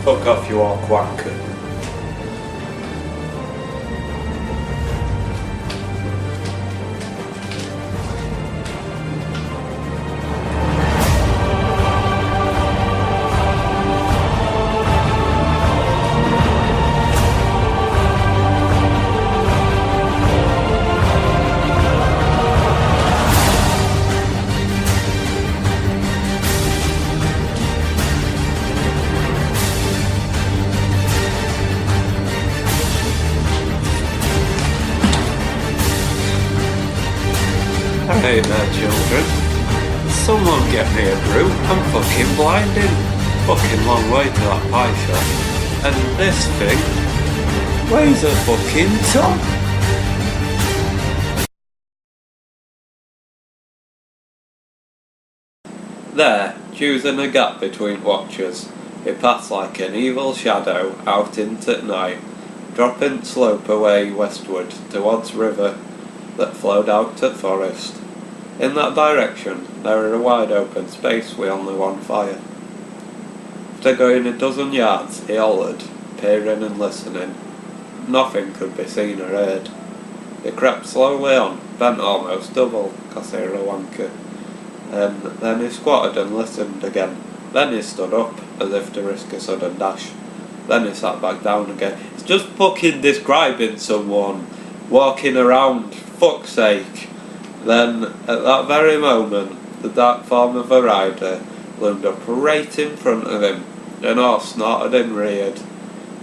Fuck off, you all wanker. Hey there, children. Someone get me a brew. I'm fucking blinding. Fucking long way to that pie shop. And this thing weighs a fucking ton. There, choosing a gap between watchers, he passed like an evil shadow out into night, dropping slope away westward towards river that flowed out to forest. In that direction, there were a wide open space with only one fire. After going a dozen yards, he hollered, peering and listening. Nothing could be seen or heard. He crept slowly on, bent almost double, 'cause he was a wanker. And then he squatted and listened again. Then he stood up, as if to risk a sudden dash. Then he sat back down again. It's just fucking describing someone walking around, fuck's sake. Then, at that very moment, the dark form of a rider loomed up right in front of him. An horse snorted and reared.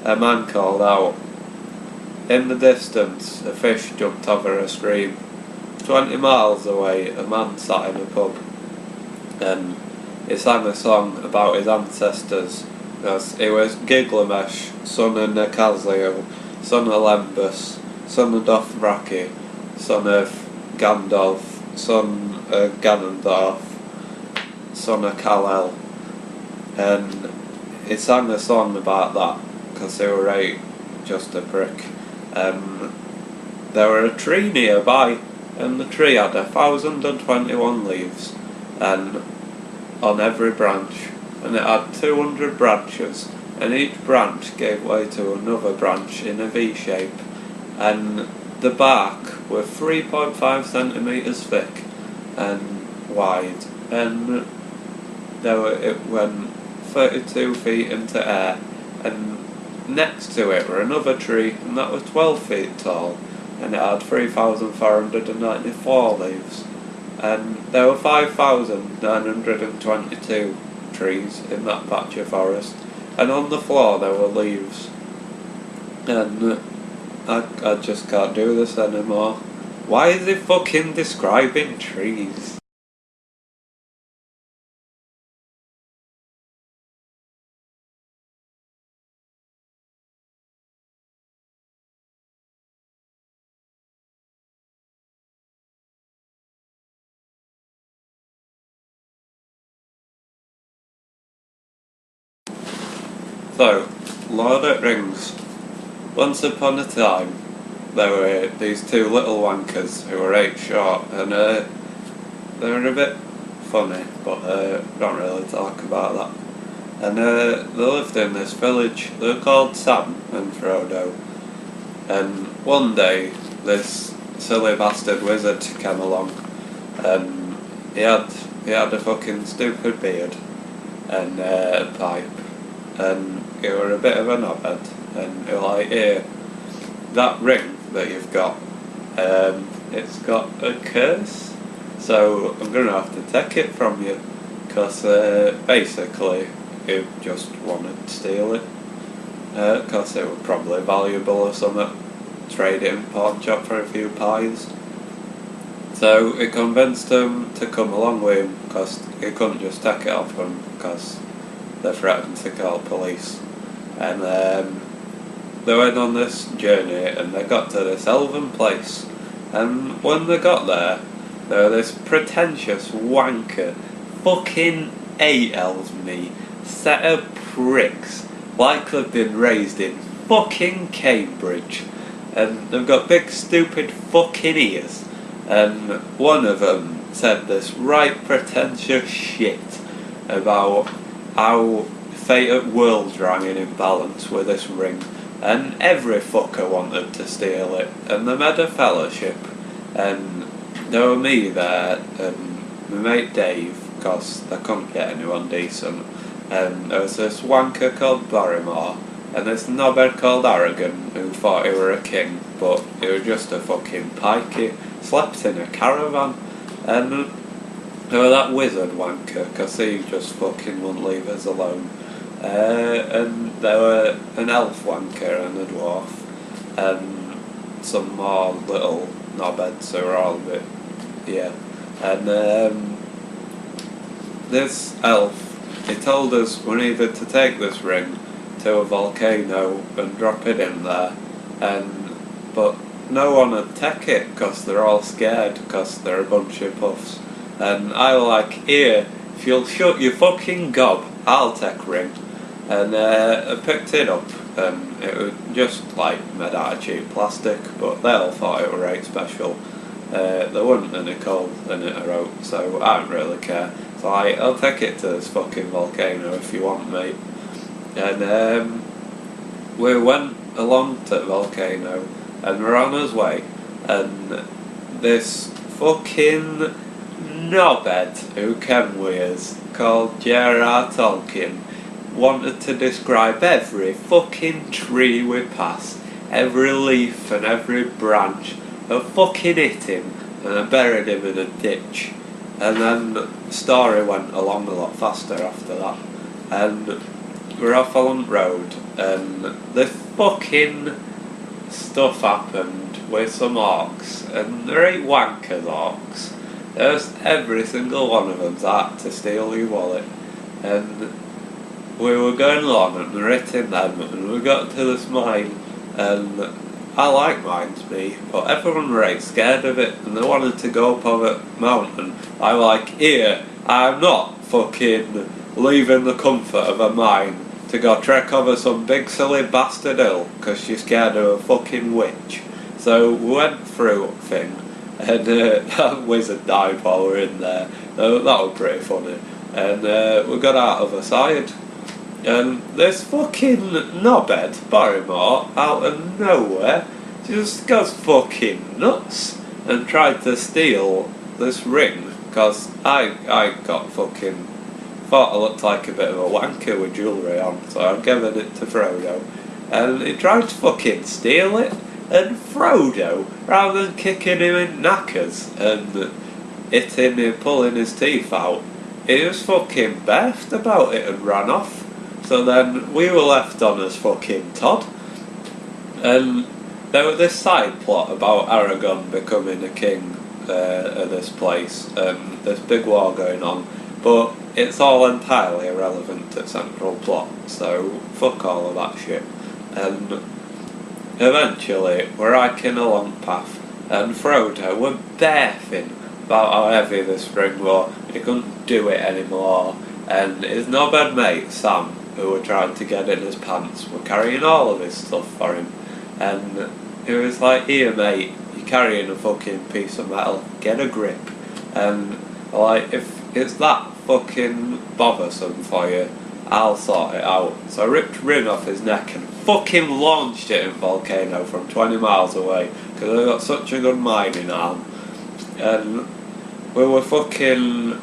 A man called out. In the distance, a fish jumped over a stream. 20 miles away, a man sat in a pub. And he sang a song about his ancestors, as he was Gilgamesh, son of Necazio, son of Lembus, son of Dothraki, son of Gandalf, son of Ganondorf, son of Kal-El. And he sang a song about that, because he were right, just a prick. There were a tree nearby, and the tree had 1,021 leaves, and on every branch, and it had 200 branches, and each branch gave way to another branch in a V shape, and the bark was 3.5 centimetres thick and wide, and it went 32 feet into air, and next to it were another tree, and that was 12 feet tall, and it had 3,494 leaves, and there were 5,922 trees in that patch of forest, and on the floor there were leaves, and I just can't do this anymore. Why is it fucking describing trees? So, Lord of the Rings. Once upon a time, there were these two little wankers who were 8 short, and they were a bit funny, but don't really talk about that. And they lived in this village. They were called Sam and Frodo. And one day, this silly bastard wizard came along, and he had a fucking stupid beard and a pipe, and he were a bit of a knobhead. And you're like, here, that ring that you've got, it's got a curse, so I'm going to have to take it from you, because basically you just wanted to steal it, because it was probably valuable or something, trade it in pawn shop for a few pies. So he convinced him to come along with him, because he couldn't just take it off him, because they threatened to call police. And they went on this journey, and they got to this elven place, and when they got there was this pretentious wanker, fucking 8 elves me, set of pricks, like they've been raised in fucking Cambridge, and they've got big stupid fucking ears, and one of them said this right pretentious shit about how fate of worlds rang in imbalance with this ring, and every fucker wanted to steal it, and they made a fellowship, and there were me there, and my mate Dave, because they couldn't get anyone decent, and there was this wanker called Barrymore, and this knobhead called Arrogant, who thought he were a king, but he was just a fucking pikey, slept in a caravan, and there was that wizard wanker, because he just fucking wouldn't leave us alone, and there were an elf wanker and a dwarf, and some more little knobheads who were all a bit, yeah, and this elf, he told us we needed to take this ring to a volcano and drop it in there, but no one would take it because they're all scared because they're a bunch of puffs, and I was like, here, if you'll shut your fucking gob, I'll take ring, and I picked it up, and it was just like made out of cheap plastic, but they all thought it were right special. There wasn't any coal in it, I wrote, so I don't really care. So I'll take it to this fucking volcano if you want, mate. And we went along to the volcano, and we're on his way, and this fucking knobhead who came with us, called J.R.R. Tolkien, wanted to describe every fucking tree we passed, every leaf and every branch. I fucking hit him, and I buried him in a ditch. And then the story went along a lot faster after that. And we're off Holland Road, and this fucking stuff happened with some orcs, and there ain't wankers orcs. There's every single one of them's out to steal your wallet. And we were going along and we were hitting them, and we got to this mine, and I like mines, me, but everyone were right scared of it, and they wanted to go up over the mountain. I was like, here, I'm not fucking leaving the comfort of a mine to go trek over some big silly bastard hill because she's scared of a fucking witch. So we went through a thing, and that wizard died while we were in there. That was pretty funny. And we got out of the side, and this fucking knobhead, Barrymore, out of nowhere, just goes fucking nuts and tried to steal this ring, because I got fucking, thought I looked like a bit of a wanker with jewellery on, so I gave it to Frodo, and he tried to fucking steal it, and Frodo, rather than kicking him in knackers and hitting him, pulling his teeth out, he was fucking beefed about it and ran off. So then we were left on as fucking Todd, and there was this side plot about Aragorn becoming a king of this place, and there's big war going on, but it's all entirely irrelevant to central plot, so fuck all of that shit. And eventually we're hiking a long path, and Frodo were barfing about how heavy this ring was, he couldn't do it anymore, and his knobhead mate Sam, who were trying to get in his pants, were carrying all of his stuff for him, and he was like, here mate, you're carrying a fucking piece of metal, get a grip. And like, if it's that fucking bothersome for you, I'll sort it out. So I ripped the ring off his neck and fucking launched it in the volcano from 20 miles away, because I got such a good mining arm. And we were fucking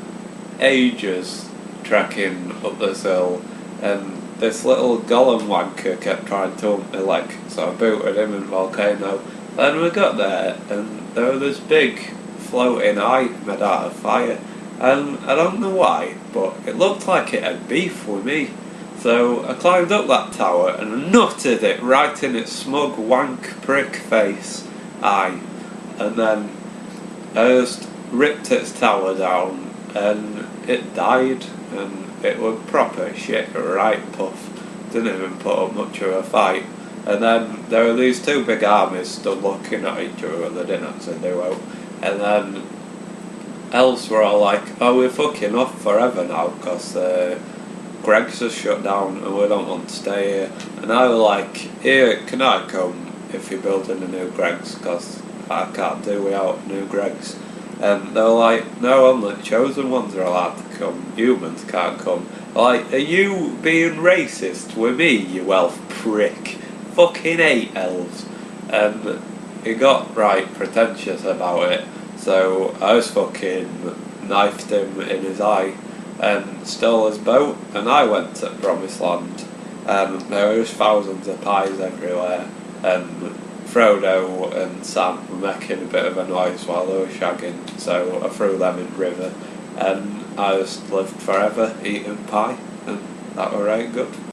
ages trekking up this hill, and this little golem wanker kept trying to hump my leg, so I booted him in the volcano. Then we got there, and there was this big floating eye made out of fire, and I don't know why, but it looked like it had beef with me. So I climbed up that tower and nutted it right in its smug wank prick face eye, and then I just ripped its tower down, and it died, and it was proper shit, right puff. Didn't even put up much of a fight. And then there were these two big armies stood looking at each other, they didn't actually do out. And then elves were all like, oh, we're fucking off forever now, because Greg's has shut down and we don't want to stay here. And I was like, here, can I come if you're building a new Greg's, because I can't do without new Greg's. And they were like, no, only chosen ones are allowed to come, humans can't come. Like, are you being racist with me, you elf prick? Fucking hate elves. And he got right pretentious about it, so I just fucking knifed him in his eye and stole his boat, and I went to Promised Land. There were just thousands of pies everywhere, and Frodo and Sam were making a bit of a noise while they were shagging, so I threw them in the river, and I just lived forever eating pie, and that were right good.